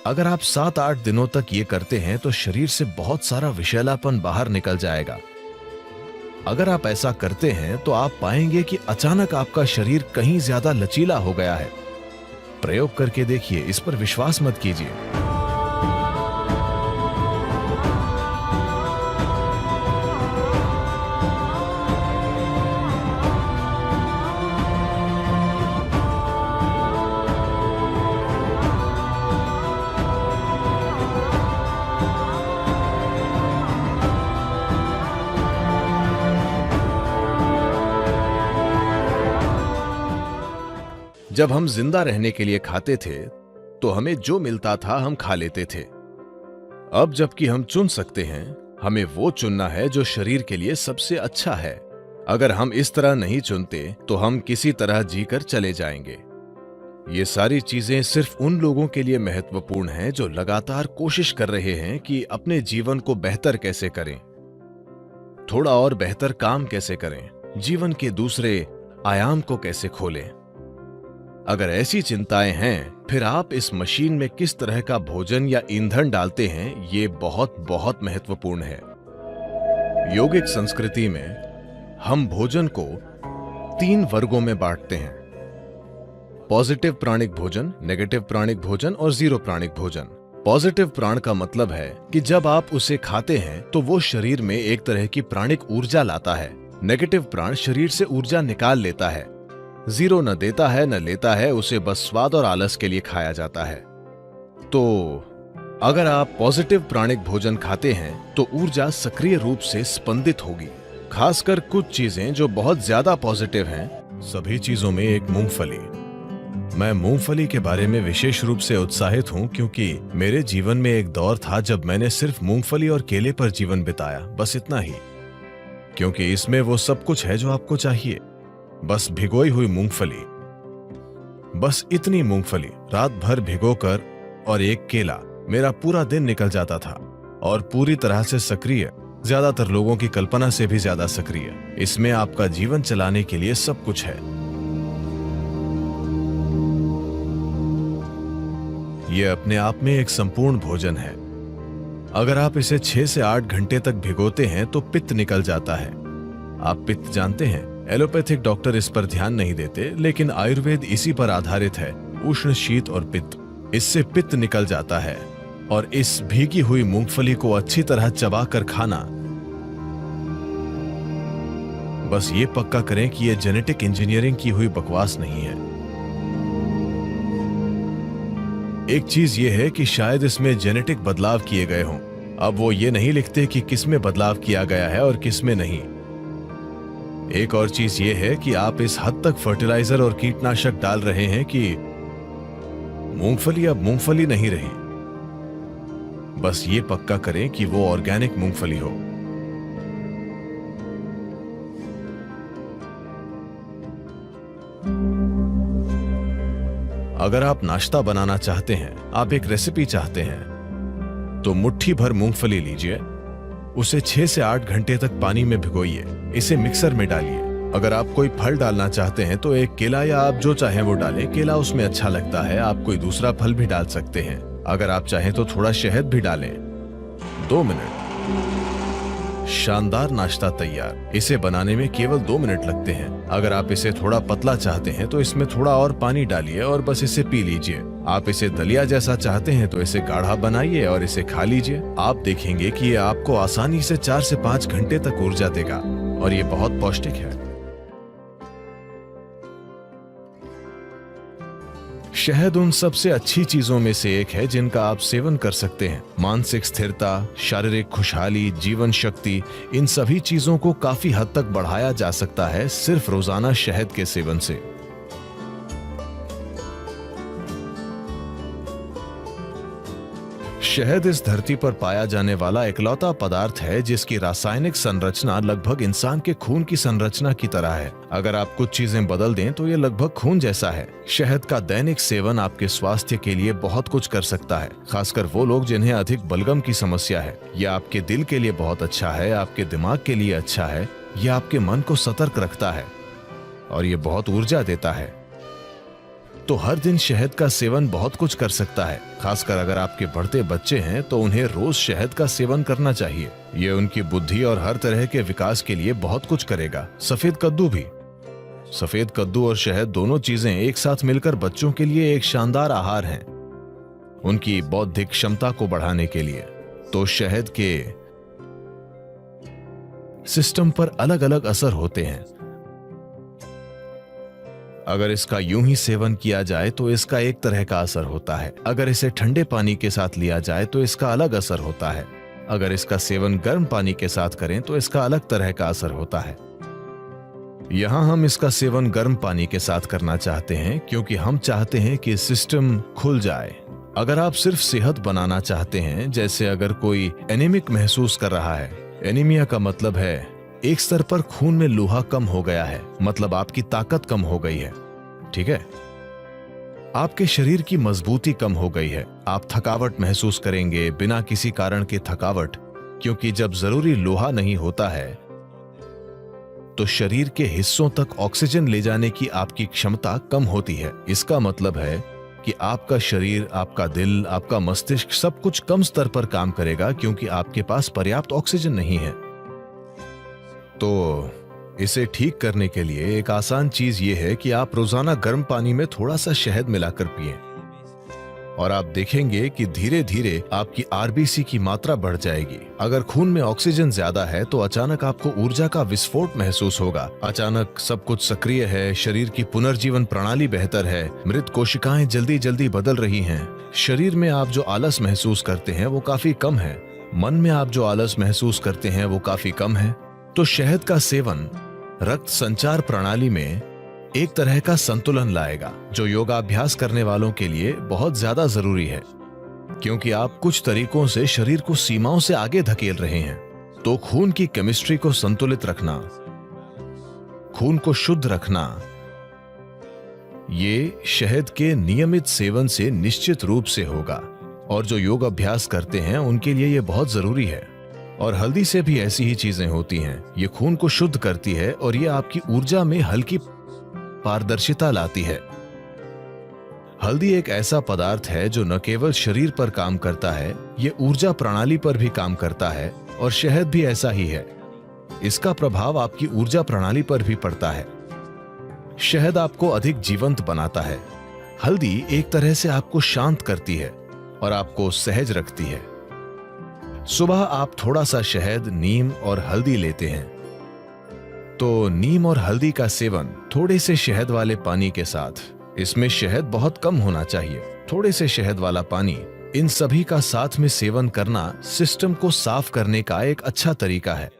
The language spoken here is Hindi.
अगर आप 7-8 दिनों तक ये करते हैं तो शरीर से बहुत सारा विषैलापन बाहर निकल जाएगा। अगर आप ऐसा करते हैं तो आप पाएंगे कि अचानक आपका शरीर कहीं ज्यादा लचीला हो गया है। प्रयोग करके देखिए, इस पर विश्वास मत कीजिए। जब हम जिंदा रहने के लिए खाते थे तो हमें जो मिलता था हम खा लेते थे। अब जबकि हम चुन सकते हैं, हमें वो चुनना है जो शरीर के लिए सबसे अच्छा है। अगर हम इस तरह नहीं चुनते तो हम किसी तरह जीकर चले जाएंगे। ये सारी चीजें सिर्फ उन लोगों के लिए महत्वपूर्ण हैं जो लगातार कोशिश कर रहे हैं कि अपने जीवन को बेहतर कैसे करें, थोड़ा और बेहतर काम कैसे करें, जीवन के दूसरे आयाम को कैसे खोलें। अगर ऐसी चिंताएं हैं, फिर आप इस मशीन में किस तरह का भोजन या ईंधन डालते हैं, ये बहुत बहुत महत्वपूर्ण है। योगिक संस्कृति में हम भोजन को 3 वर्गों में बांटते हैं: पॉजिटिव प्राणिक भोजन, नेगेटिव प्राणिक भोजन और जीरो प्राणिक भोजन। पॉजिटिव प्राण का मतलब है कि जब आप उसे खाते हैं तो वो शरीर में एक तरह की प्राणिक ऊर्जा लाता है। नेगेटिव प्राण शरीर से ऊर्जा निकाल लेता है। जीरो न देता है न लेता है, उसे बस स्वाद और आलस के लिए खाया जाता है। तो अगर आप पॉजिटिव प्राणिक भोजन खाते हैं तो ऊर्जा सक्रिय रूप से स्पंदित होगी, खासकर कुछ चीजें जो बहुत ज्यादा पॉजिटिव हैं। सभी चीजों में एक मूंगफली। मैं मूंगफली के बारे में विशेष रूप से उत्साहित हूं क्योंकि मेरे जीवन में एक दौर था जब मैंने सिर्फ मूंगफली और केले पर जीवन बिताया, बस इतना ही। क्योंकि इसमें वो सब कुछ है जो आपको चाहिए। बस भिगोई हुई मूंगफली, बस इतनी मूंगफली रात भर भिगोकर और एक केला, मेरा पूरा दिन निकल जाता था। और पूरी तरह से सक्रिय, ज्यादातर लोगों की कल्पना से भी ज्यादा सक्रिय। इसमें आपका जीवन चलाने के लिए सब कुछ है। यह अपने आप में एक संपूर्ण भोजन है। अगर आप इसे 6 से 8 घंटे तक भिगोते हैं तो पित्त निकल जाता है। आप पित्त जानते हैं, एलोपैथिक डॉक्टर इस पर ध्यान नहीं देते, लेकिन आयुर्वेद इसी पर आधारित है। उष्ण, शीत और पित्त, इससे पित्त निकल जाता है। और इस भीगी हुई मूंगफली को अच्छी तरह चबाकर खाना। बस ये पक्का करें कि ये जेनेटिक इंजीनियरिंग की हुई बकवास नहीं है। एक चीज ये है कि शायद इसमें जेनेटिक बदलाव किए गए हों। अब वो ये नहीं लिखते कि किसमें बदलाव किया गया है और किसमें नहीं। एक और चीज ये है कि आप इस हद तक फर्टिलाइजर और कीटनाशक डाल रहे हैं कि मूंगफली अब मूंगफली नहीं रही। बस ये पक्का करें कि वो ऑर्गेनिक मूंगफली हो। अगर आप नाश्ता बनाना चाहते हैं, आप एक रेसिपी चाहते हैं, तो मुट्ठी भर मूंगफली लीजिए, उसे 6 से 8 घंटे तक पानी में भिगोइए, इसे मिक्सर में डालिए। अगर आप कोई फल डालना चाहते हैं तो एक केला या आप जो चाहें वो डालें, केला उसमें अच्छा लगता है। आप कोई दूसरा फल भी डाल सकते हैं। अगर आप चाहें तो थोड़ा शहद भी डालें। 2 मिनट, शानदार नाश्ता तैयार। इसे बनाने में केवल 2 मिनट लगते हैं। अगर आप इसे थोड़ा पतला चाहते हैं तो इसमें थोड़ा और पानी डालिए और बस इसे पी लीजिए। आप इसे दलिया जैसा चाहते हैं तो इसे गाढ़ा बनाइए और इसे खा लीजिए। आप देखेंगे कि ये आपको आसानी से 4 से 5 घंटे तक ऊर्जा देगा और ये बहुत पौष्टिक है। शहद उन सबसे अच्छी चीजों में से एक है जिनका आप सेवन कर सकते हैं। मानसिक स्थिरता, शारीरिक खुशहाली, जीवन शक्ति, इन सभी चीजों को काफी हद तक बढ़ाया जा सकता है सिर्फ रोजाना शहद के सेवन से। शहद इस धरती पर पाया जाने वाला इकलौता पदार्थ है जिसकी रासायनिक संरचना लगभग इंसान के खून की संरचना की तरह है। अगर आप कुछ चीजें बदल दें तो ये लगभग खून जैसा है। शहद का दैनिक सेवन आपके स्वास्थ्य के लिए बहुत कुछ कर सकता है, खासकर वो लोग जिन्हें अधिक बलगम की समस्या है। यह आपके दिल के लिए बहुत अच्छा है, आपके दिमाग के लिए अच्छा है, यह आपके मन को सतर्क रखता है और ये बहुत ऊर्जा देता है। तो हर दिन शहद का सेवन बहुत कुछ कर सकता है। खासकर अगर आपके बढ़ते बच्चे हैं तो उन्हें रोज शहद का सेवन करना चाहिए। ये उनकी बुद्धि और हर तरह के विकास के लिए बहुत कुछ करेगा। सफेद कद्दू भी। सफेद कद्दू और शहद दोनों चीजें एक साथ मिलकर बच्चों के लिए एक शानदार आहार हैं, उनकी बौद्धिक क्षमता को बढ़ाने के लिए। तो शहद के सिस्टम पर अलग अलग असर होते हैं। अगर इसका यूं ही सेवन किया जाए तो इसका एक तरह का असर होता है। अगर इसे ठंडे पानी के साथ लिया जाए तो इसका अलग असर होता है। अगर इसका सेवन गर्म पानी के साथ करें तो इसका अलग तरह का असर होता है। यहां हम इसका सेवन गर्म पानी के साथ करना चाहते हैं क्योंकि हम चाहते हैं कि सिस्टम खुल जाए। अगर आप सिर्फ सेहत बनाना चाहते हैं, जैसे अगर कोई एनीमिक महसूस कर रहा है, एनीमिया का मतलब है एक स्तर पर खून में लोहा कम हो गया है, मतलब आपकी ताकत कम हो गई है, ठीक है। आपके शरीर की मजबूती कम हो गई है। आप थकावट महसूस करेंगे, बिना किसी कारण के थकावट, क्योंकि जब जरूरी लोहा नहीं होता है तो शरीर के हिस्सों तक ऑक्सीजन ले जाने की आपकी क्षमता कम होती है। इसका मतलब है कि आपका शरीर, आपका दिल, आपका मस्तिष्क सब कुछ कम स्तर पर काम करेगा क्योंकि आपके पास पर्याप्त ऑक्सीजन नहीं है। तो इसे ठीक करने के लिए एक आसान चीज यह है कि आप रोजाना गर्म पानी में थोड़ा सा शहद मिलाकर पिएं और आप देखेंगे कि धीरे धीरे आपकी आरबीसी की मात्रा बढ़ जाएगी। अगर खून में ऑक्सीजन ज्यादा है तो अचानक आपको ऊर्जा का विस्फोट महसूस होगा। अचानक सब कुछ सक्रिय है, शरीर की पुनर्जीवन प्रणाली बेहतर है, मृत कोशिकाएं जल्दी जल्दी बदल रही हैं। शरीर में आप जो आलस महसूस करते हैं वो काफी कम है। मन में आप जो आलस महसूस करते हैं वो काफी कम है। तो शहद का सेवन रक्त संचार प्रणाली में एक तरह का संतुलन लाएगा, जो योगाभ्यास करने वालों के लिए बहुत ज्यादा जरूरी है, क्योंकि आप कुछ तरीकों से शरीर को सीमाओं से आगे धकेल रहे हैं। तो खून की केमिस्ट्री को संतुलित रखना, खून को शुद्ध रखना, ये शहद के नियमित सेवन से निश्चित रूप से होगा। और जो योग अभ्यास करते हैं उनके लिए ये बहुत जरूरी है। और हल्दी से भी ऐसी ही चीजें होती हैं। ये खून को शुद्ध करती है और ये आपकी ऊर्जा में हल्की पारदर्शिता लाती है। हल्दी एक ऐसा पदार्थ है जो न केवल शरीर पर काम करता है, ये ऊर्जा प्रणाली पर भी काम करता है। और शहद भी ऐसा ही है, इसका प्रभाव आपकी ऊर्जा प्रणाली पर भी पड़ता है। शहद आपको अधिक जीवंत बनाता है। हल्दी एक तरह से आपको शांत करती है और आपको सहज रखती है। सुबह आप थोड़ा सा शहद, नीम और हल्दी लेते हैं, तो नीम और हल्दी का सेवन थोड़े से शहद वाले पानी के साथ, इसमें शहद बहुत कम होना चाहिए, थोड़े से शहद वाला पानी, इन सभी का साथ में सेवन करना सिस्टम को साफ करने का एक अच्छा तरीका है।